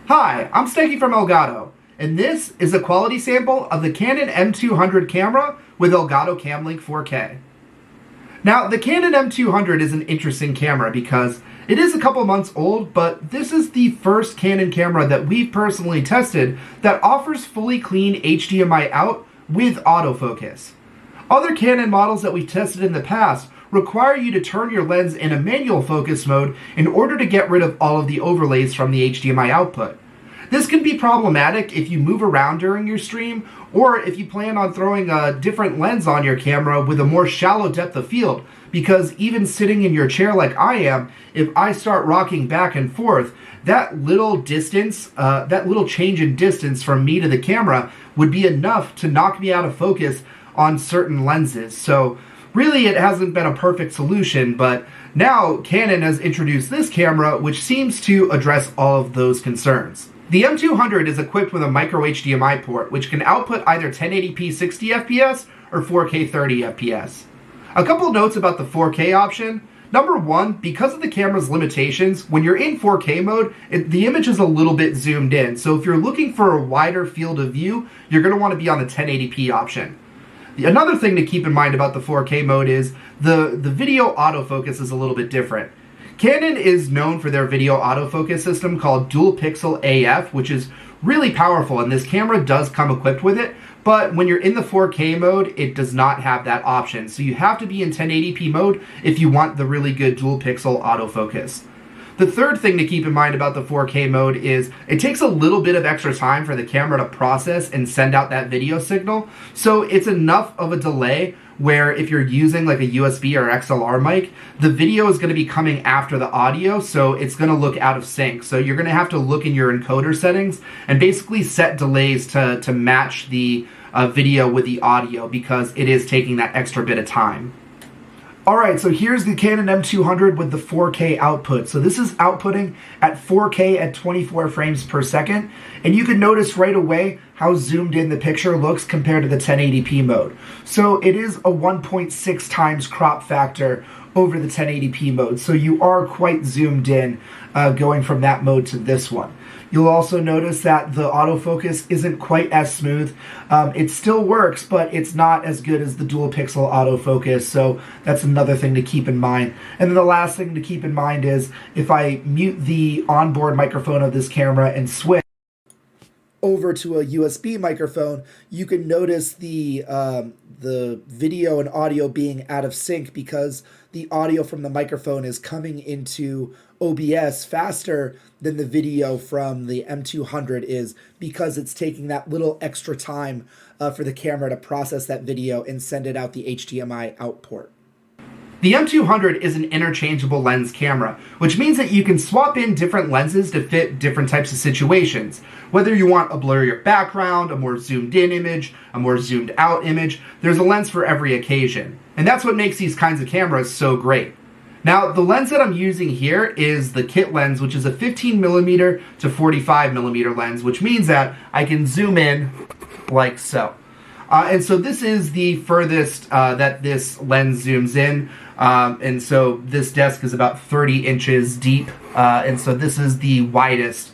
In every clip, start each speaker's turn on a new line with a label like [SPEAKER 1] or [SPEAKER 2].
[SPEAKER 1] Hi, I'm Stanky from Elgato, and this is a quality sample of the Canon M200 camera with Elgato Cam Link 4K. Now, the Canon M200 is an interesting camera because it is a couple months old, but this is the first Canon camera that we've personally tested that offers fully clean HDMI out with autofocus. Other Canon models that we've tested in the past require you to turn your lens in a manual focus mode in order to get rid of all of the overlays from the HDMI output. This can be problematic if you move around during your stream, or if you plan on throwing a different lens on your camera with a more shallow depth of field, because even sitting in your chair like I am, if I start rocking back and forth, that little distance, that little change in distance from me to the camera would be enough to knock me out of focus on certain lenses. So really, it hasn't been a perfect solution, but now Canon has introduced this camera, which seems to address all of those concerns. The M200 is equipped with a micro HDMI port, which can output either 1080p 60 FPS or 4K 30 FPS. A couple notes about the 4K option. Number one, because of the camera's limitations, when you're in 4K mode, the image is a little bit zoomed in. So if you're looking for a wider field of view, you're going to want to be on the 1080p option. Another thing to keep in mind about the 4K mode is the video autofocus is a little bit different. Canon is known for their video autofocus system called Dual Pixel AF, which is really powerful, and this camera does come equipped with it, but when you're in the 4K mode, it does not have that option. So you have to be in 1080p mode if you want the really good dual pixel autofocus. The third thing to keep in mind about the 4K mode is it takes a little bit of extra time for the camera to process and send out that video signal. So it's enough of a delay where if you're using like a USB or XLR mic, the video is going to be coming after the audio, so it's going to look out of sync. So you're going to have to look in your encoder settings and basically set delays to match the video with the audio, because it is taking that extra bit of time. Alright, so here's the Canon M200 with the 4K output. So this is outputting at 4K at 24 frames per second. And you can notice right away how zoomed in the picture looks compared to the 1080p mode. So it is a 1.6 times crop factor over the 1080p mode. So you are quite zoomed in going from that mode to this one. You'll also notice that the autofocus isn't quite as smooth. It still works, but it's not as good as the dual pixel autofocus, so that's another thing to keep in mind. And then the last thing to keep in mind is if I mute the onboard microphone of this camera and switch over to a USB microphone, you can notice the video and audio being out of sync because the audio from the microphone is coming into OBS faster than the video from the M200 is, because it's taking that little extra time for the camera to process that video and send it out the HDMI out port. The M200 is an interchangeable lens camera, which means that you can swap in different lenses to fit different types of situations. Whether you want a blurrier background, a more zoomed in image, a more zoomed out image, there's a lens for every occasion. And that's what makes these kinds of cameras so great. Now, the lens that I'm using here is the kit lens, which is a 15mm to 45mm lens, which means that I can zoom in like so. And so this is the furthest that this lens zooms in. And so this desk is about 30 inches deep. And so this is the widest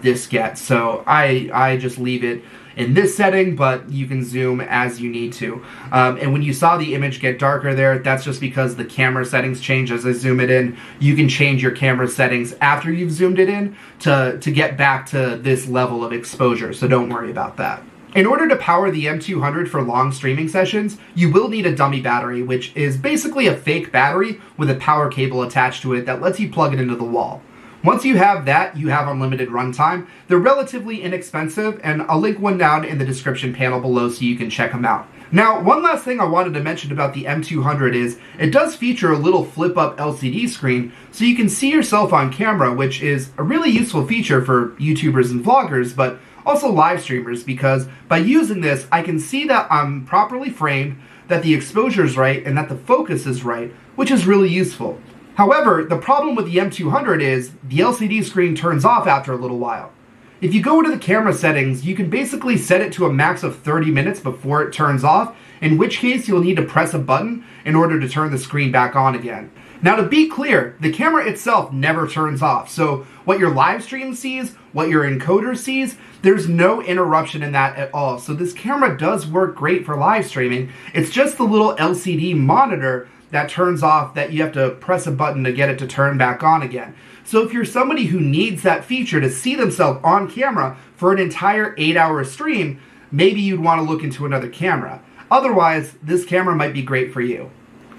[SPEAKER 1] this gets. So I just leave it in this setting, but you can zoom as you need to. And when you saw the image get darker there, that's just because the camera settings change as I zoom it in. You can change your camera settings after you've zoomed it in to get back to this level of exposure, so don't worry about that. In order to power the M200 for long streaming sessions, you will need a dummy battery, which is basically a fake battery with a power cable attached to it that lets you plug it into the wall. Once you have that, you have unlimited runtime. They're relatively inexpensive, and I'll link one down in the description panel below so you can check them out. Now, one last thing I wanted to mention about the M200 is it does feature a little flip-up LCD screen so you can see yourself on camera, which is a really useful feature for YouTubers and vloggers, but also live streamers, because by using this, I can see that I'm properly framed, that the exposure is right, and that the focus is right, which is really useful. However, the problem with the M200 is the LCD screen turns off after a little while. If you go into the camera settings, you can basically set it to a max of 30 minutes before it turns off, in which case you'll need to press a button in order to turn the screen back on again. Now, to be clear, the camera itself never turns off, so what your live stream sees, what your encoder sees, there's no interruption in that at all. So this camera does work great for live streaming. It's just the little LCD monitor that turns off that you have to press a button to get it to turn back on again. So if you're somebody who needs that feature to see themselves on camera for an entire 8-hour stream, maybe you'd want to look into another camera. Otherwise, this camera might be great for you.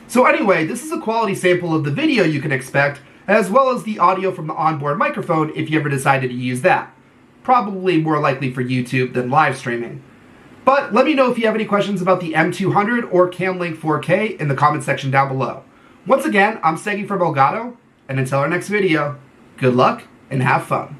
[SPEAKER 1] So anyway, this is a quality sample of the video you can expect, as well as the audio from the onboard microphone if you ever decided to use that. Probably more likely for YouTube than live streaming. But let me know if you have any questions about the M200 or Cam Link 4K in the comment section down below. Once again, I'm Segi from Elgato, and until our next video, good luck and have fun.